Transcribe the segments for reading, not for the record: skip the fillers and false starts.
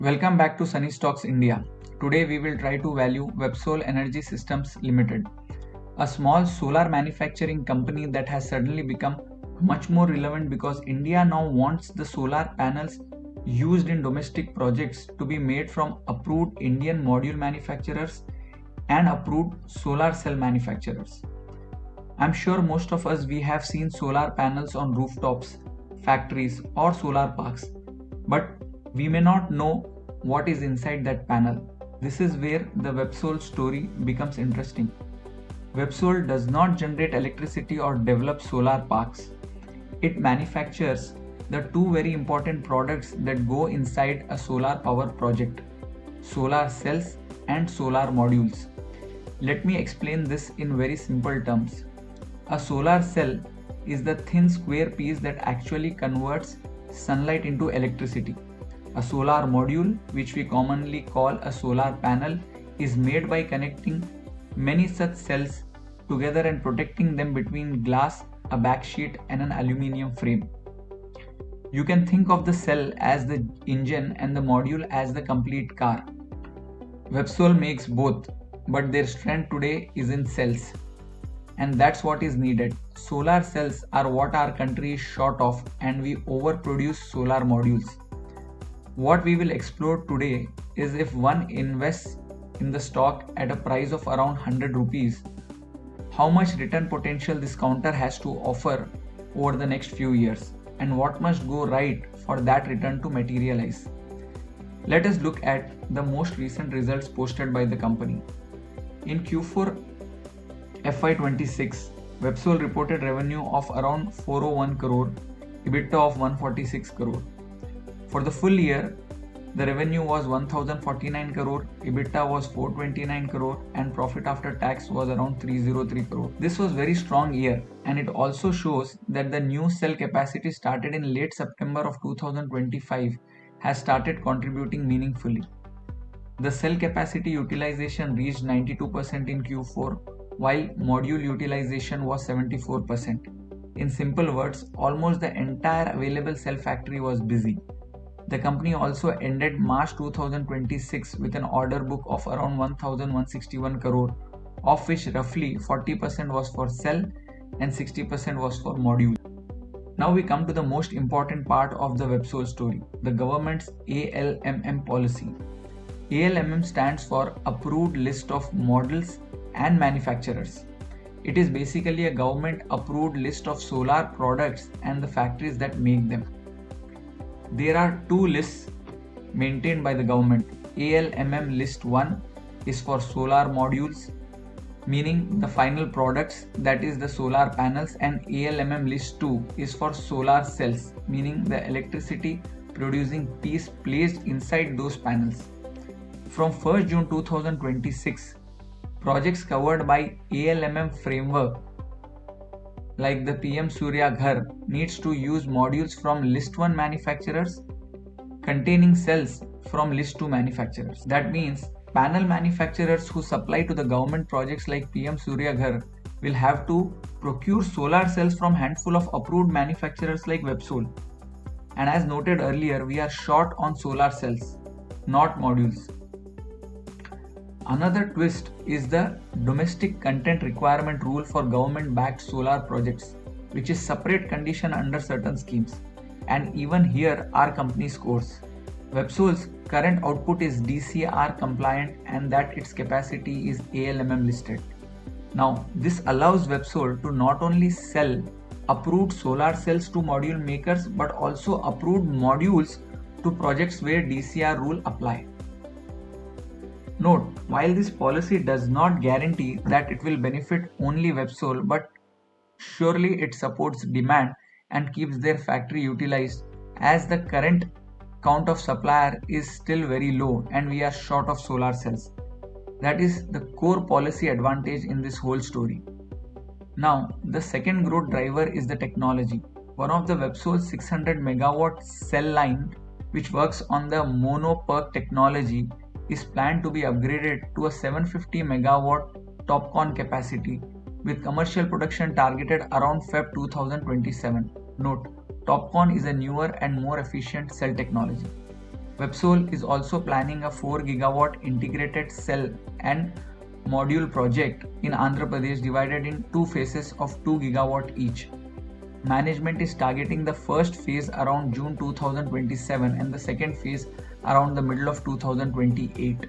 Welcome back to Sunny Stocks India. Today we will try to value Websol Energy Systems Limited, a small solar manufacturing company that has suddenly become much more relevant because India now wants the solar panels used in domestic projects to be made from approved Indian module manufacturers and approved solar cell manufacturers. I'm sure most of us we have seen solar panels on rooftops, factories or solar parks, but we may not know what is inside that panel. This is where the Websol story becomes interesting. Websol does not generate electricity or develop solar parks. It manufactures the two very important products that go inside a solar power project: solar cells and solar modules. Let me explain this in very simple terms. A solar cell is the thin square piece that actually converts sunlight into electricity. A solar module, which we commonly call a solar panel, is made by connecting many such cells together and protecting them between glass, a backsheet, and an aluminium frame. You can think of the cell as the engine and the module as the complete car. Websol makes both, but their strength today is in cells. And that's what is needed. Solar cells are what our country is short of, and we overproduce solar modules. What we will explore today is if one invests in the stock at a price of around 100 rupees, how much return potential this counter has to offer over the next few years, and what must go right for that return to materialize. Let us look at the most recent results posted by the company. In Q4 FY26, Websol reported revenue of around 401 crore, EBITDA of 146 crore. For the full year, the revenue was 1049 crore, EBITDA was 429 crore, and profit after tax was around 303 crore. This was very strong year, and it also shows that the new cell capacity started in late September of 2025 has started contributing meaningfully. The cell capacity utilization reached 92% in Q4, while module utilization was 74%. In simple words, almost the entire available cell factory was busy. The company also ended March 2026 with an order book of around 1161 crore, of which roughly 40% was for cell and 60% was for module. Now we come to the most important part of the Websol story, the government's ALMM policy. ALMM stands for Approved List of Models and Manufacturers. It is basically a government approved list of solar products and the factories that make them. There are two lists maintained by the government. ALMM List 1 is for solar modules, meaning the final products, that is the solar panels, and ALMM List 2 is for solar cells, meaning the electricity producing piece placed inside those panels. From 1st June 2026, projects covered by ALMM framework like the PM Surya Ghar needs to use modules from List 1 manufacturers containing cells from List 2 manufacturers. That means panel manufacturers who supply to the government projects like PM Surya Ghar will have to procure solar cells from handful of approved manufacturers like Websol. And as noted earlier, we are short on solar cells, not modules. Another twist is the domestic content requirement rule for government-backed solar projects, which is separate condition under certain schemes. And even here our company scores. Websol's current output is DCR compliant and that its capacity is ALMM listed. Now this allows Websol to not only sell approved solar cells to module makers but also approved modules to projects where DCR rule apply. Note, while this policy does not guarantee that it will benefit only Websol, but surely it supports demand and keeps their factory utilized, as the current count of supplier is still very low and we are short of solar cells. That is the core policy advantage in this whole story. Now, the second growth driver is the technology. One of the Websol 600 megawatt cell line, which works on the mono PERC technology, is planned to be upgraded to a 750 megawatt TOPCon capacity with commercial production targeted around Feb 2027. Note, TOPCon is a newer and more efficient cell technology. Websol is also planning a 4 gigawatt integrated cell and module project in Andhra Pradesh divided in two phases of 2 gigawatt each. Management is targeting the first phase around June 2027 and the second phase around the middle of 2028.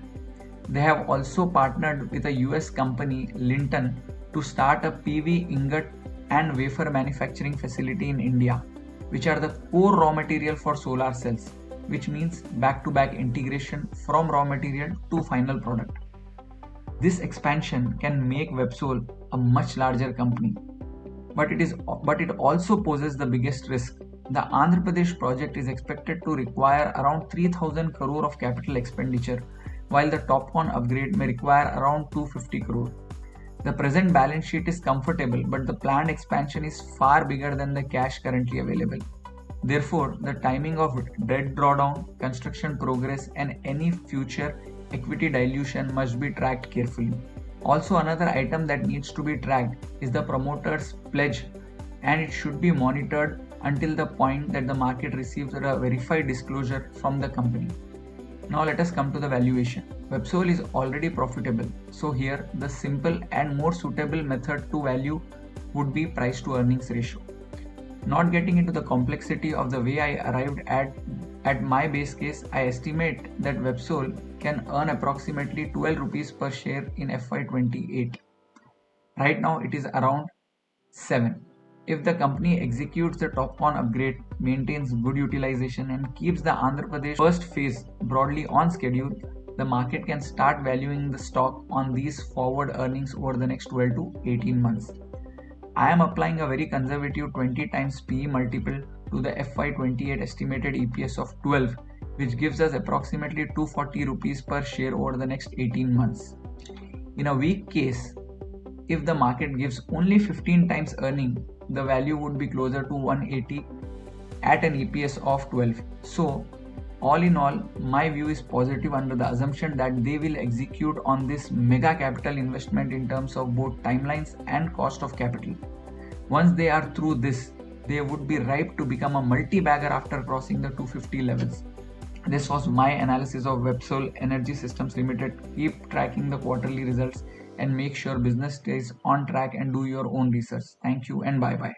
They have also partnered with a US company, Linton, to start a PV ingot and wafer manufacturing facility in India, which are the core raw material for solar cells, which means back-to-back integration from raw material to final product. This expansion can make Websol a much larger company, but it also poses the biggest risk. The Andhra Pradesh project is expected to require around 3000 crore of capital expenditure, while the TOPCon upgrade may require around 250 crore. The present balance sheet is comfortable, but the planned expansion is far bigger than the cash currently available. Therefore, the timing of debt drawdown, construction progress, and any future equity dilution must be tracked carefully. Also, another item that needs to be tracked is the promoter's pledge, and it should be monitored until the point that the market receives a verified disclosure from the company. Now let us come to the valuation. Websol is already profitable, so here the simple and more suitable method to value would be price to earnings ratio. Not getting into the complexity of the way I arrived at my base case, I estimate that Websol can earn approximately 12 rupees per share in FY28. Right now it is around 7. If the company executes the TOPCon upgrade, maintains good utilization, and keeps the Andhra Pradesh first phase broadly on schedule, the market can start valuing the stock on these forward earnings over the next 12 to 18 months. I am applying a very conservative 20 times PE multiple to the FY28 estimated EPS of 12, which gives us approximately 240 rupees per share over the next 18 months. In a weak case, if the market gives only 15 times earning, the value would be closer to 180 at an EPS of 12. So, all in all, my view is positive under the assumption that they will execute on this mega capital investment in terms of both timelines and cost of capital. Once they are through this, they would be ripe to become a multi-bagger after crossing the 250 levels. This was my analysis of Websol Energy Systems Limited. Keep tracking the quarterly results and make sure business stays on track and do your own research. Thank you and bye bye.